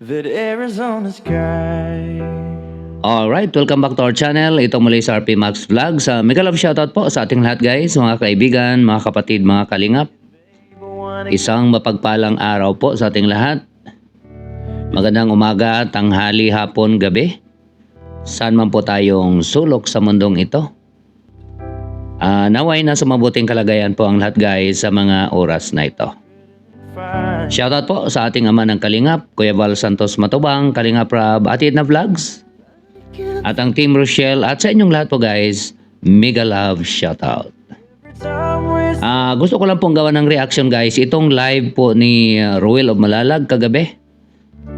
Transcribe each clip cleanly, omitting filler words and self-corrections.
that Arizona sky. Alright, welcome back to our channel. Ito muli sa RP Max Vlog. Mega love shoutout po sa ating lahat guys, mga kaibigan, mga kapatid, mga kalingap. Isang mapagpalang araw po sa ating lahat. Magandang umaga, tanghali, hapon, gabi. Saan man po tayong sulok sa mundong ito. Naway na sa mabuting kalagayan po ang lahat guys sa mga oras na ito. Shoutout po sa ating ama ng Kalingap, Kuya Val Santos Matubang, Kalingap Rab, Atid na Vlogs. At ang Team Rochelle at sa inyong lahat po guys, mega love shoutout. Gusto ko lang pong gawa ng reaction guys. Itong live po ni Ruel of Malalag kagabi.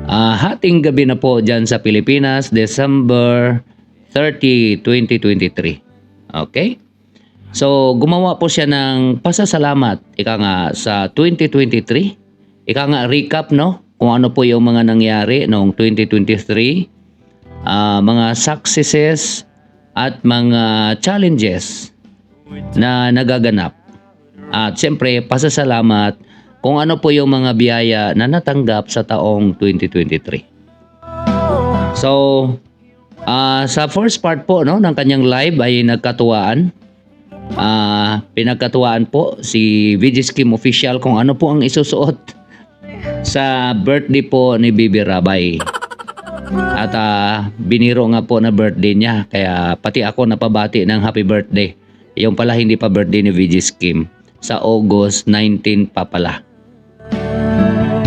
Hating gabi na po dyan sa Pilipinas, December 30, 2023. Okay? So, gumawa po siya ng pasasalamat, ika nga, sa 2023. Ika nga, recap, no? Kung ano po yung mga nangyari noong 2023. Mga successes at mga challenges na nagaganap. At siyempre, pasasalamat kung ano po yung mga biyaya na natanggap sa taong 2023. So, sa first part po no, ng kanyang live ay nagkatuwaan. Pinagkatuwaan po si VG Scheme Official kung ano po ang isusuot sa birthday po ni Bibi Rabay. At biniro nga po na birthday niya. Kaya pati ako napabati ng happy birthday. Yung pala hindi pa birthday ni VG Scheme. Sa August 19 pa pala.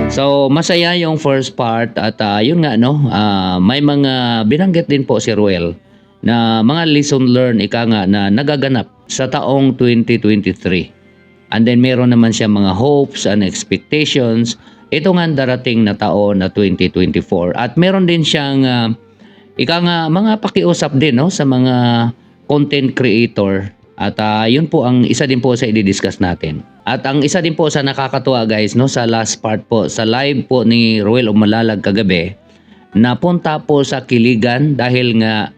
So masaya yung first part. At yun nga no, may mga binanggit din po si Ruel na mga lesson learned ika nga na nagaganap sa taong 2023. And then meron naman siya mga hopes and expectations ito nga darating na taon na 2024. At meron din siyang ika nga mga pakiusap din no sa mga content creator. At yun po ang isa din po sa i-discuss natin. At ang isa din po sa nakakatuwa guys no sa last part po sa live po ni Ruel of Malalag kagabi, napunta po sa Kiligan dahil nga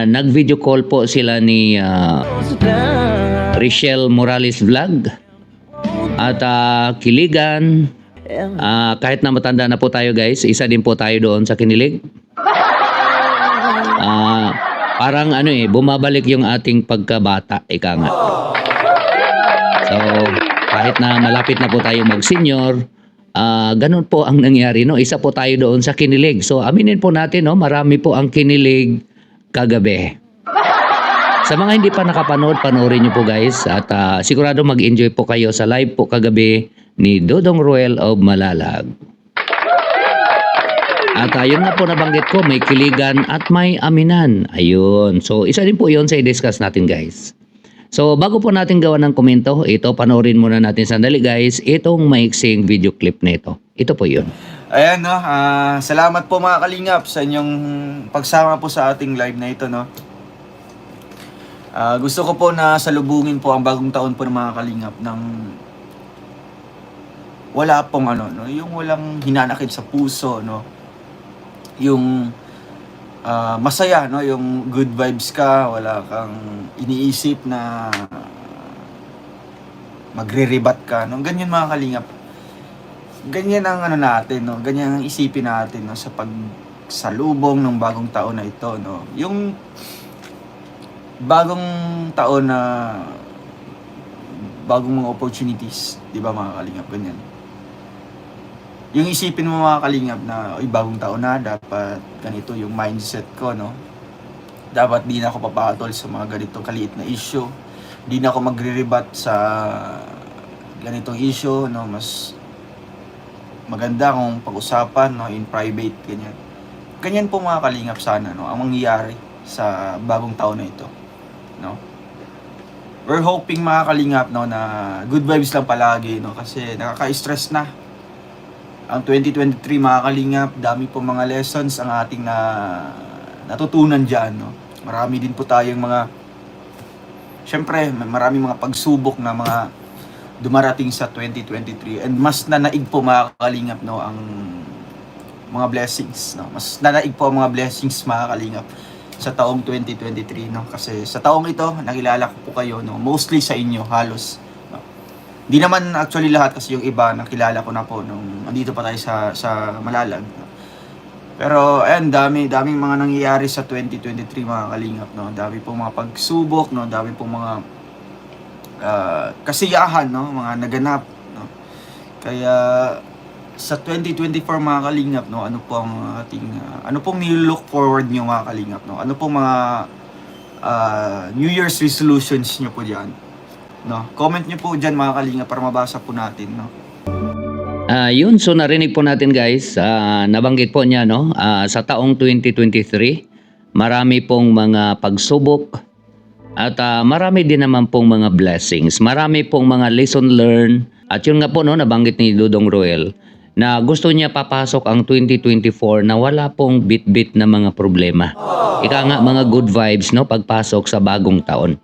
nag-video call po sila ni Richelle Morales Vlog. At Kiligan, kahit na matanda na po tayo guys, isa din po tayo doon sa kinilig. Parang ano bumabalik yung ating pagkabata, ika nga. So, kahit na malapit na po tayo mag-senior, ganun po ang nangyari, no? Isa po tayo doon sa kinilig. So, aminin po natin, no? Marami po ang kinilig kagabi. Sa mga hindi pa nakapanood, panoorin nyo po guys. At sigurado mag-enjoy po kayo sa live po kagabi ni Dodong Ruel of Malalag. At yun nga po nabanggit ko, may kiligan at may aminan. Ayun. So isa din po yun sa i-discuss natin guys. So bago po natin gawa ng komento, ito panoorin muna natin sandali guys, itong maiksing video clip nito. Ito po yun. Ayan no, salamat po mga kalingap sa inyong pagsama po sa ating live na ito no. Gusto ko po na salubungin po ang bagong taon po ng mga kalingap ng wala pong ano no, yung walang hinanakit sa puso no. Yung masaya no, yung good vibes ka, wala kang iniisip na magre-rebat ka no. Ganyan mga kalingap. Ganyan ang ano natin no, ganyan ang isipin natin no sa pagsalubong ng bagong taon na ito no. Yung bagong taon na bagong mga opportunities, 'di ba mga kalingap, ganyan. Yung isipin mo mga kalingap na bagong taon na, dapat ganito yung mindset ko no. Dapat di na ako papatol sa mga ganitong kaliit na issue. Di na ako magre-rebat sa ganitong issue no, mas maganda kung pag-usapan no in private ganyan. Ganyan po mga kalingap sana no ang mangyayari sa bagong taon na ito no. We're hoping mga kalingap no na good vibes lang palagi no kasi nakaka-stress na ang 2023 mga kalingap. Dami po mga lessons ang ating natutunan diyan no. Marami din po tayong mga syempre maraming mga pagsubok na mga dumarating sa 2023 and mas nanaig po mga kalingap no ang mga blessings no. Mas nanaig po ang mga blessings mga kalingap sa taong 2023 no kasi sa taong ito nakilala ko po kayo no mostly sa inyo halos no? Di naman actually lahat kasi yung iba nakilala ko na po nung andito pa tayo sa Malalag no? Pero ayan, daming mga nangyayari sa 2023 mga kalingap, no. Dami pong mga pagsubok, no, dami pong mga kasiyahan, no, mga naganap, no. Kaya sa 2024 mga kalingap, no, ano pong ating ano pong nilook forward niyo mga kalingap, no? Ano pong mga New Year's resolutions niyo po diyan, no? Comment niyo po diyan mga kalingap para mabasa po natin, no. Yun, so narinig po natin guys, nabanggit po niya no, sa taong 2023, marami pong mga pagsubok at marami din naman pong mga blessings, marami pong mga lesson learned at yun nga po no, nabanggit ni Dudong Roel na gusto niya papasok ang 2024 na wala pong bit-bit na mga problema. Ika nga mga good vibes no, pagpasok sa bagong taon.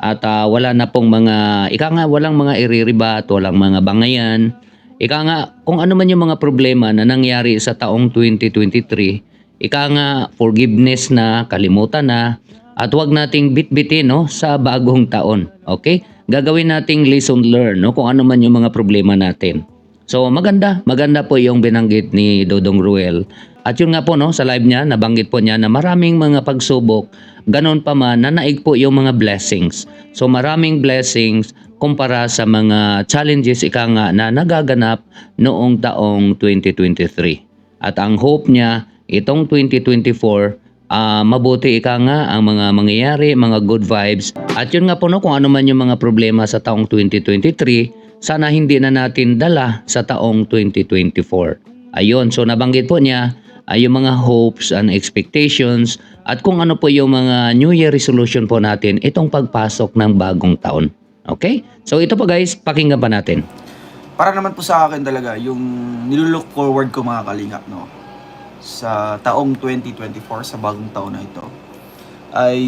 At wala na pong mga, ika nga walang mga iriribat, walang mga bangayan. Ika nga, kung ano man yung mga problema na nangyari sa taong 2023, ika nga, forgiveness na, kalimutan na, at wag nating bitbitin no, sa bagong taon. Okay? Gagawin nating lesson learn no, kung ano man yung mga problema natin. So maganda po yung binanggit ni Dodong Ruel. At yun nga po no, sa live niya, nabanggit po niya na maraming mga pagsubok, ganon pa man, nanaig po yung mga blessings. So maraming blessings kumpara sa mga challenges ika nga na nagaganap noong taong 2023. At ang hope niya, itong 2024, mabuti ika nga ang mga mangyayari, mga good vibes. At yun nga po no, kung ano man yung mga problema sa taong 2023, sana hindi na natin dala sa taong 2024. Ayun, so nabanggit po niya ay yung mga hopes and expectations at kung ano po yung mga New Year resolution po natin itong pagpasok ng bagong taon. Okay? So ito po guys, pakinggan pa natin. Para naman po sa akin talaga, yung nilook forward ko mga kalingap, no, sa taong 2024, sa bagong taon na ito, ay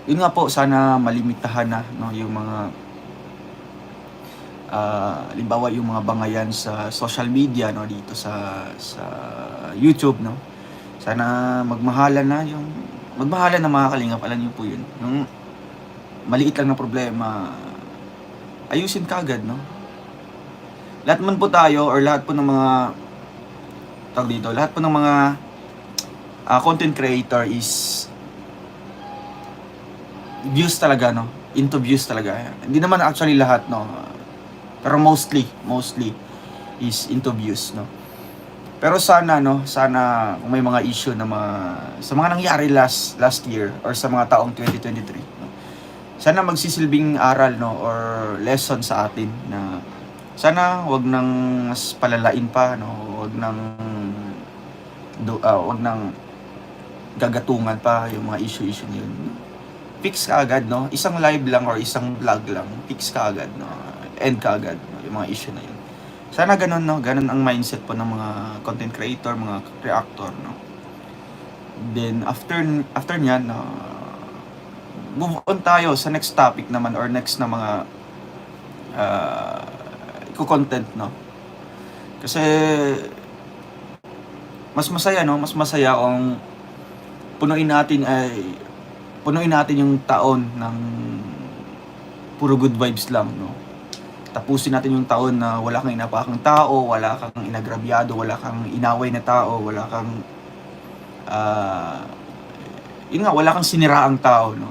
yun nga po, sana malimitahan na no, yung mga limbawa yung mga bangayan sa social media no, dito sa YouTube, no. Sana magmahalan na mga kalingap, alam niyo po yun. Yung maliit lang na problema, ayusin kagad, no. Lahat man po tayo or lahat po ng mga lahat po ng mga content creator is views talaga, no. Into views talaga. Hindi naman actually lahat, no. Pero mostly is into views, no. Pero sana kung may mga issue na sa mga nangyari last year or sa mga taong 2023, no, sana magsisilbing aral, no, or lesson sa atin na sana wag nang mas palalain pa, no, wag nang gagatungan pa yung mga issue na yun. Fix ka agad, no. Isang live lang or isang vlog lang, fix ka agad, no. End ka agad, no, yung mga issue na yun. Sana ganun, no, ganun ang mindset po ng mga content creator, mga reactor, no. Then after nyan, move on tayo sa next topic naman or next na mga content, no. Kasi mas masaya kung punuin natin yung taon ng puro good vibes lang, no. Tapusin natin yung taon na wala kang inapakang tao, wala kang inagrabyado, wala kang inaway na tao, wala kang wala kang siniraang tao, no.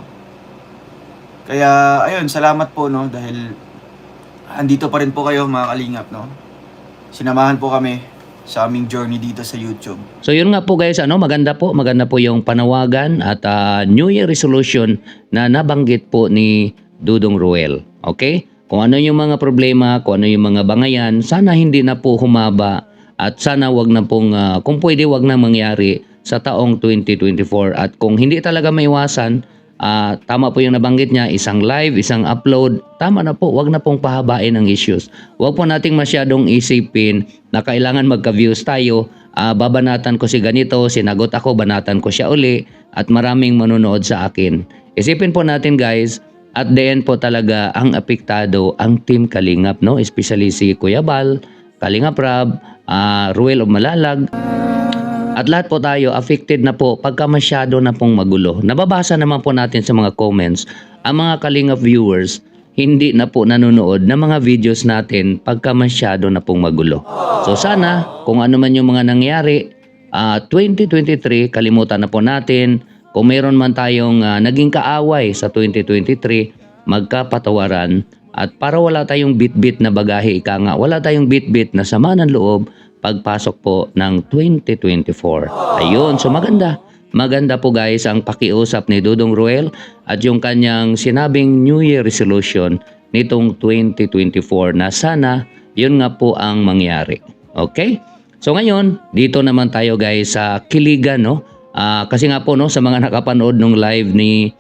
Kaya ayun, salamat po, no, dahil andito pa rin po kayo mga kalingap, no. Sinamahan po kami sa aming journey dito sa YouTube. So yun nga po guys, maganda po yung panawagan at New Year resolution na nabanggit po ni Dudong Ruel. Okay? Kung ano yung mga problema, kung ano yung mga bangayan, sana hindi na po humaba at sana wag na pong, kung pwede wag na mangyari sa taong 2024. At kung hindi talaga maiwasan, tama po yung nabanggit niya, isang live, isang upload, tama na po, wag na pong pahabain ang issues. Wag po nating masyadong isipin na kailangan magka-views tayo, babanatan ko si ganito, sinagot ako, banatan ko siya uli, at maraming manonood sa akin. Isipin po natin guys, at the end po talaga ang apektado ang Team Kalingap, no? Especially si Kuya Bal, Kalingap Rab, Ruel of Malalag, at lahat po tayo affected na po pagka masyado na pong magulo. Nababasa naman po natin sa mga comments, ang mga Kalingap viewers hindi na po nanonood ng mga videos natin pagka masyado na pong magulo. So sana kung ano man yung mga nangyari, 2023, kalimutan na po natin. Kung meron man tayong naging kaaway sa 2023, magkapatawaran. At para wala tayong bit-bit na bagahe, ika nga, wala tayong bit-bit na sama ng loob pagpasok po ng 2024. Ayun, so maganda. Maganda po guys ang pakiusap ni Dudong Ruel at yung kanyang sinabing New Year resolution nitong 2024 na sana yun nga po ang mangyari. Okay? So ngayon, dito naman tayo guys sa kiligan, no? Kasi nga po no, sa mga nakapanood nung live ni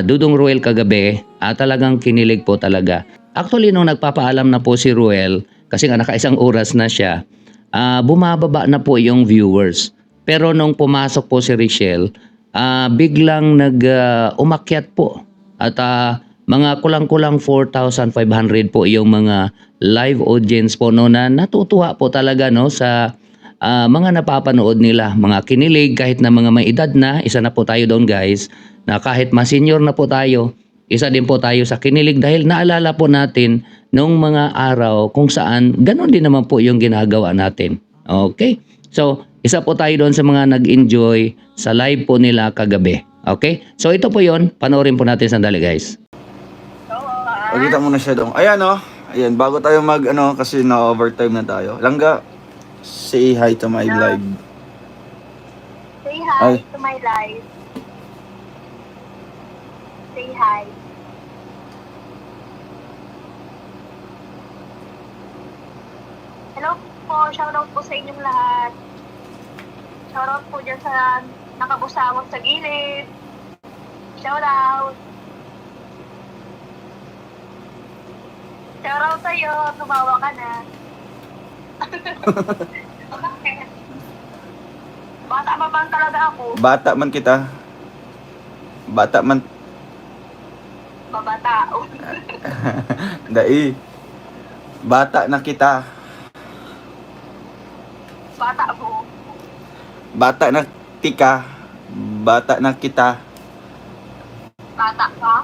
Dudong Ruel kagabi, talagang kinilig po talaga. Actually, nung nagpapaalam na po si Ruel, kasi nga nakaisang oras na siya, bumababa na po yung viewers. Pero nung pumasok po si Richelle, biglang umakyat po. At mga kulang-kulang 4,500 po yung mga live audience po no, na natutuwa po talaga no sa mga napapanood nila, mga kinilig kahit na mga may edad na. Isa na po tayo doon guys, na kahit mas senior na po tayo, isa din po tayo sa kinilig dahil naalala po natin nung mga araw kung saan ganun din naman po yung ginagawa natin. Okay? So, isa po tayo doon sa mga nag-enjoy sa live po nila kagabi. Okay? So, ito po yon. Panoorin po natin sandali guys. Pagkita mo na siya doon. Ayan o. Ayan, bago tayo kasi na-overtime na tayo. Langga, say hi to my live. Say hi Ay. to my live. Say hi. Hello po, shoutout po sa inyong lahat. Shoutout po dyan sa nakabusawag sa gilid. Shoutout. Shoutout sa'yo, tumawa ka na. Bata pa bang talaga ako? Bata man kita. Bata man. Babatao. Dai. Bata na kita. Bata mo. Bata na tika. Bata na kita. Bata ka?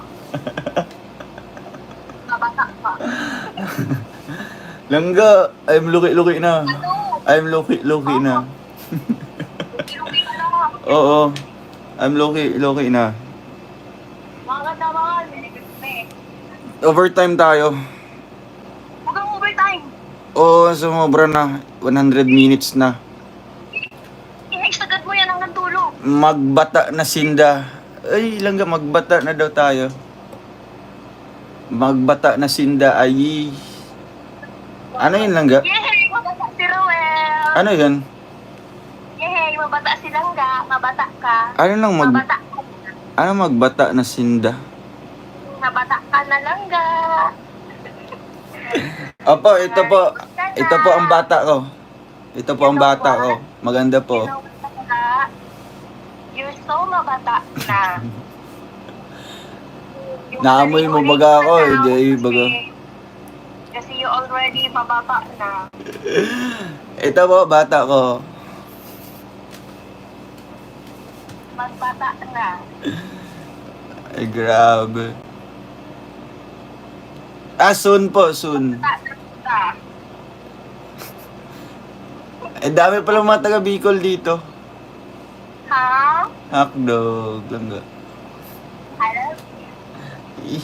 Bata ka? Langga, I'm luki-luki na. Ano? I'm luki-luki na. Iluwi ka na. Oo. I'm luki-luki na. Maganda mga Overtime tayo. Huwag kang overtime. Oo, sumobra na. 100 minutes na. Inaisagad mo yan hanggang tulog. Magbata na sinda. Ay, langga, magbata na daw tayo. Magbata na sinda ay... Ano yun, langga? Yehey! Mabata si Ruel! Ano yun? Yehey! Mabata si Langga. Mabata ka. Ano nang Mabata ka. Ano magbata na sinda? Mabata ka na Langga. Opo, ito po ang bata ko. Ito po ang bata ko. Maganda po. You're so mabata na. Naamoy mo baga ako, hindi baga. Kasi you already mababa na. Ito po, bata ko. Mas bata na. Ay, grabe. Soon po, soon. Bata na. Dami pala mga taga Bicol dito. Ha? Hotdog, langga. I love you.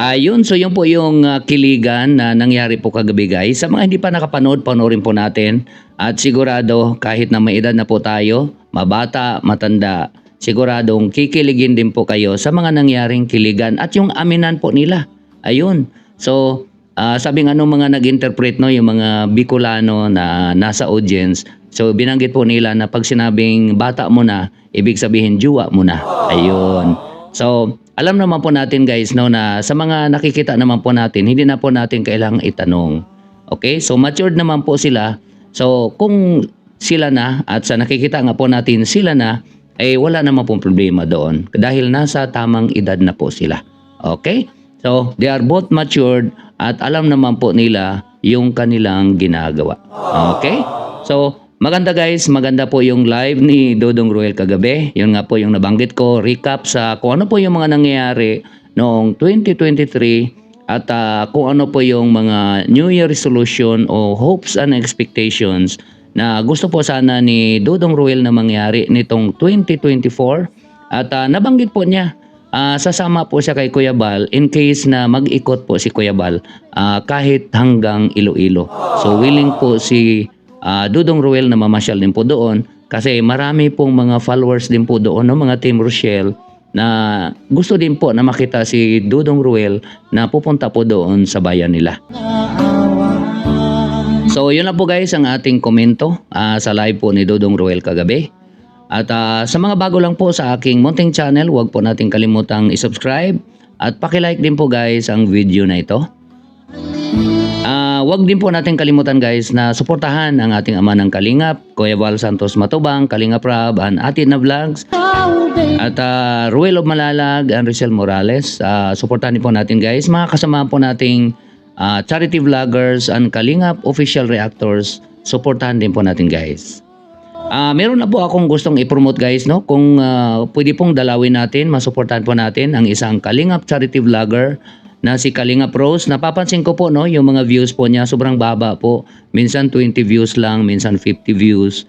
Ayun, so yun po yung kiligan na nangyari po kagabi guys. Sa mga hindi pa nakapanood, panoorin po natin. At sigurado kahit na may edad na po tayo, mabata, matanda, siguradong kikiligin din po kayo sa mga nangyaring kiligan at yung aminan po nila. Ayun. So, sabi nga nung mga nag-interpret no, yung mga Bicolano na nasa audience, so binanggit po nila na pag sinabing bata mo na, ibig sabihin juwa mo na. Ayun. So, alam naman po natin guys no, na sa mga nakikita naman po natin, hindi na po natin kailangang itanong. Okay? So, matured naman po sila. So, kung sila na at sa nakikita nga po natin sila na, wala naman pong problema doon. Dahil nasa tamang edad na po sila. Okay? So, they are both matured at alam naman po nila yung kanilang ginagawa. Okay? So, maganda guys, maganda po yung live ni Dudong Ruel kagabi. Yun nga po yung nabanggit ko, recap sa kung ano po yung mga nangyayari noong 2023 at kung ano po yung mga New Year resolution o hopes and expectations na gusto po sana ni Dudong Ruel na mangyari nitong 2024. At nabanggit po niya, sasama po siya kay Kuya Bal in case na mag-ikot po si Kuya Bal kahit hanggang Iloilo. So willing po si Dudong Ruel na mamasyal din po doon kasi marami pong mga followers din po doon, no, mga Team Rochelle, na gusto din po na makita si Dudong Ruel na pupunta po doon sa bayan nila. So yun na po guys ang ating komento sa live po ni Dudong Ruel kagabi. At sa mga bago lang po sa aking munting channel, huwag po nating kalimutang i-subscribe at paki-like din po guys ang video na ito. Huwag din po natin kalimutan guys na suportahan ang ating ama ng Kalingap, Kuya Val Santos Matubang, Kalingap Rab, and Atid na Vlogs, at Ruel of Malalag, and Rizal Morales. Suportahan din po natin guys, mga kasama po nating charity vloggers and Kalingap official reactors. Suportahan din po natin guys. Meron na po akong gustong i-promote guys, no? Kung pwede pong dalawin natin, masuportahan po natin ang isang Kalingap charity vlogger na si Kalingap Rose. Napapansin ko po, no, yung mga views po niya sobrang baba po. Minsan 20 views lang, minsan 50 views.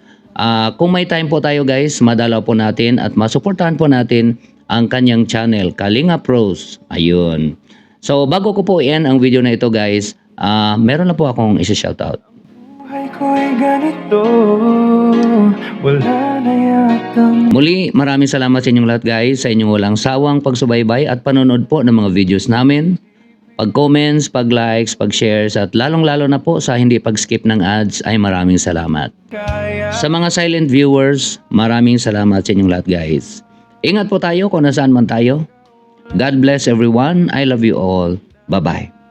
Kung may time po tayo guys, madalaw po natin at masuportahan po natin ang kanyang channel, Kalingap Rose. Ayun. So bago ko po i-end ang video na ito guys, meron na po akong isa-shoutout. Buhay ko'y ganito, wala na yatang Muli, maraming salamat sa inyong lahat guys, sa inyong walang sawang pagsubaybay at panonood po ng mga videos namin. Pag-comments, pag-likes, pag-shares at lalong-lalo na po sa hindi pag-skip ng ads ay maraming salamat. kaya. Sa mga silent viewers, maraming salamat sa inyong lahat guys. Ingat po tayo kung nasaan man tayo. God bless everyone. I love you all. Bye-bye.